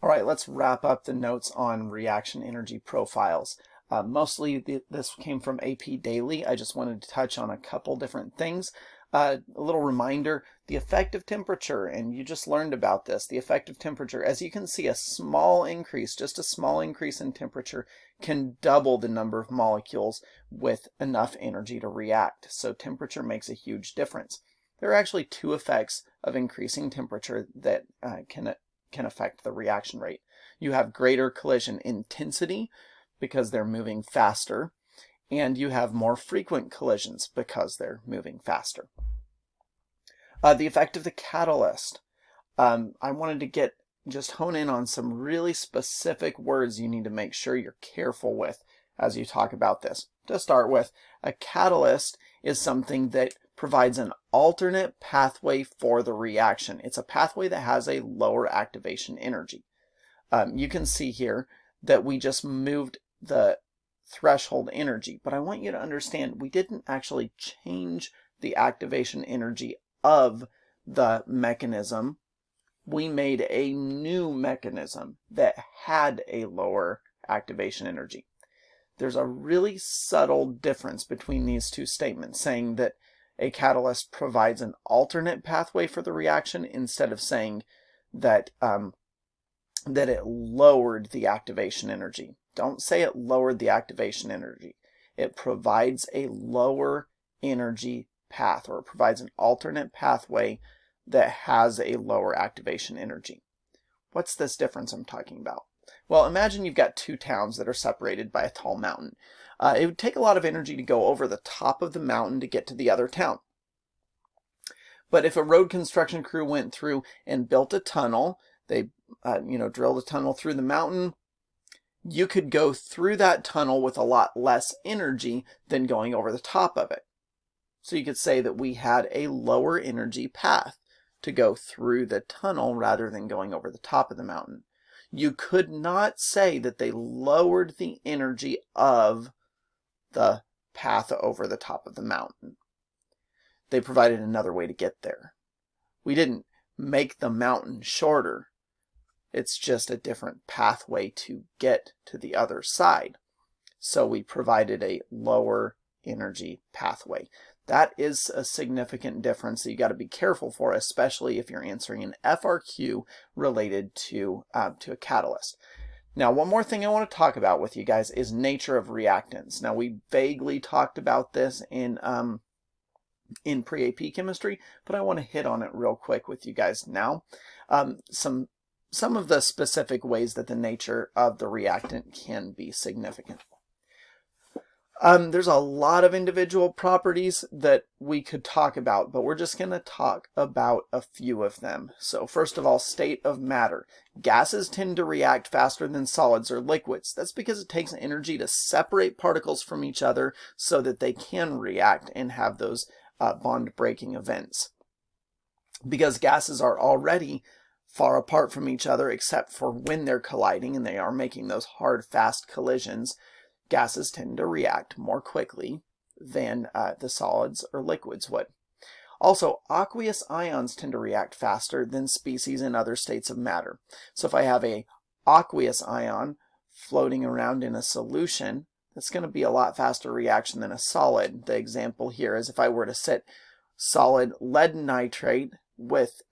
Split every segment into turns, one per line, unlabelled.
All right, let's wrap up the notes on reaction energy profiles. Mostly this came from AP Daily. I just wanted to touch on a couple different things. A little reminder, the effective temperature, and you just learned about this, the effective temperature. As you can see, a small increase, just a small increase in temperature can double the number of molecules with enough energy to react. So temperature makes a huge difference. There are actually two effects of increasing temperature that can affect the reaction rate. You have greater collision intensity because they're moving faster, and you have more frequent collisions because they're moving faster. The effect of the catalyst. I wanted to just hone in on some really specific words you need to make sure you're careful with as you talk about this. To start with, a catalyst is something that provides an alternate pathway for the reaction. It's a pathway that has a lower activation energy. You can see here that we just moved the threshold energy, but I want you to understand we didn't actually change the activation energy of the mechanism. We made a new mechanism that had a lower activation energy. There's a really subtle difference between these two statements, saying that a catalyst provides an alternate pathway for the reaction instead of saying that that it lowered the activation energy. Don't say it lowered the activation energy. It provides a lower energy path, or it provides an alternate pathway that has a lower activation energy. What's this difference I'm talking about? Well, imagine you've got two towns that are separated by a tall mountain. It would take a lot of energy to go over the top of the mountain to get to the other town. But if a road construction crew went through and built a tunnel, they drilled a tunnel through the mountain, you could go through that tunnel with a lot less energy than going over the top of it. So you could say that we had a lower energy path to go through the tunnel rather than going over the top of the mountain. You could not say that they lowered the energy of the path over the top of the mountain. They provided another way to get there. We didn't make the mountain shorter. It's just a different pathway to get to the other side. So we provided a lower energy pathway. That is a significant difference that you got to be careful for, especially if you're answering an FRQ related to a catalyst. Now, one more thing I want to talk about with you guys is nature of reactants. Now, we vaguely talked about this in pre-AP chemistry, but I want to hit on it real quick with you guys now. Some of the specific ways that the nature of the reactant can be significant. There's a lot of individual properties that we could talk about, but we're just going to talk about a few of them. So first of all, state of matter. Gases tend to react faster than solids or liquids. That's because it takes energy to separate particles from each other so that they can react and have those bond-breaking events. Because gases are already far apart from each other except for when they're colliding and they are making those hard, fast collisions, gases tend to react more quickly than the solids or liquids would. Also, aqueous ions tend to react faster than species in other states of matter. So if I have a aqueous ion floating around in a solution, that's going to be a lot faster reaction than a solid. The example here is if I were to set solid lead nitrate with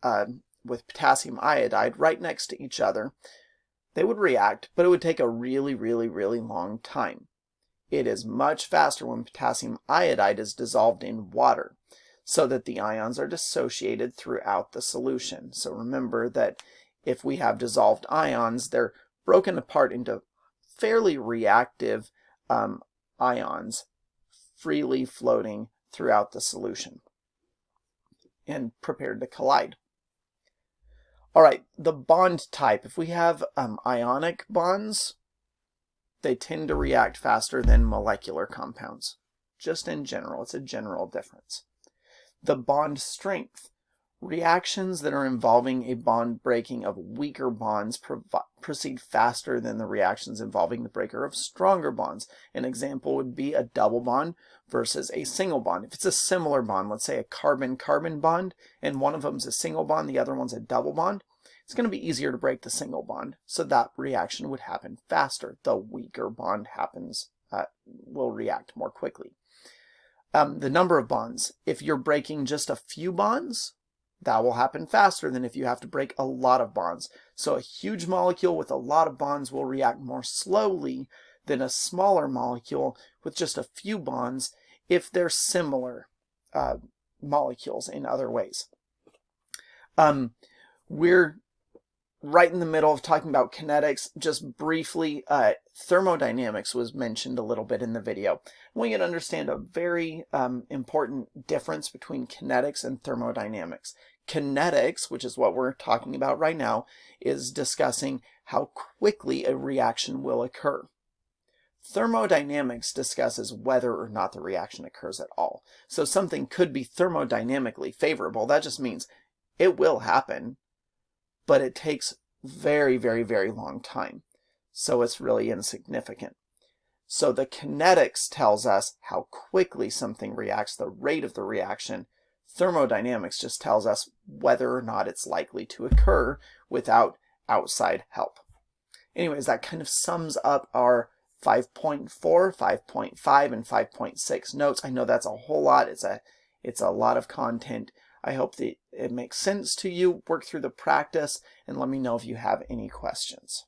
potassium iodide right next to each other, they would react, but it would take a really, really, really long time. It is much faster when potassium iodide is dissolved in water so that the ions are dissociated throughout the solution. So remember that if we have dissolved ions, they're broken apart into fairly reactive ions freely floating throughout the solution and prepared to collide. All right, the bond type. If we have ionic bonds, they tend to react faster than molecular compounds. Just in general, it's a general difference. The bond strength. Reactions that are involving a bond breaking of weaker bonds proceed faster than the reactions involving the breaker of stronger bonds. An example would be a double bond versus a single bond. If it's a similar bond, let's say a carbon-carbon bond, and one of them is a single bond, the other one's a double bond, it's going to be easier to break the single bond. So that reaction would happen faster. The weaker bond will react more quickly. The number of bonds. If you're breaking just a few bonds, that will happen faster than if you have to break a lot of bonds. So a huge molecule with a lot of bonds will react more slowly than a smaller molecule with just a few bonds if they're similar molecules in other ways. We're right in the middle of talking about kinetics. Just briefly, thermodynamics was mentioned a little bit in the video. We can understand a very important difference between kinetics and thermodynamics. Kinetics, which is what we're talking about right now, is discussing how quickly a reaction will occur. Thermodynamics discusses whether or not the reaction occurs at all. So something could be thermodynamically favorable. That just means it will happen, but it takes very, very, very long time. So it's really insignificant. So the kinetics tells us how quickly something reacts, the rate of the reaction. Thermodynamics just tells us whether or not it's likely to occur without outside help. Anyways, that kind of sums up our 5.4, 5.5, and 5.6 notes. I know that's a whole lot. It's a lot of content. I hope that it makes sense to you. Work through the practice and let me know if you have any questions.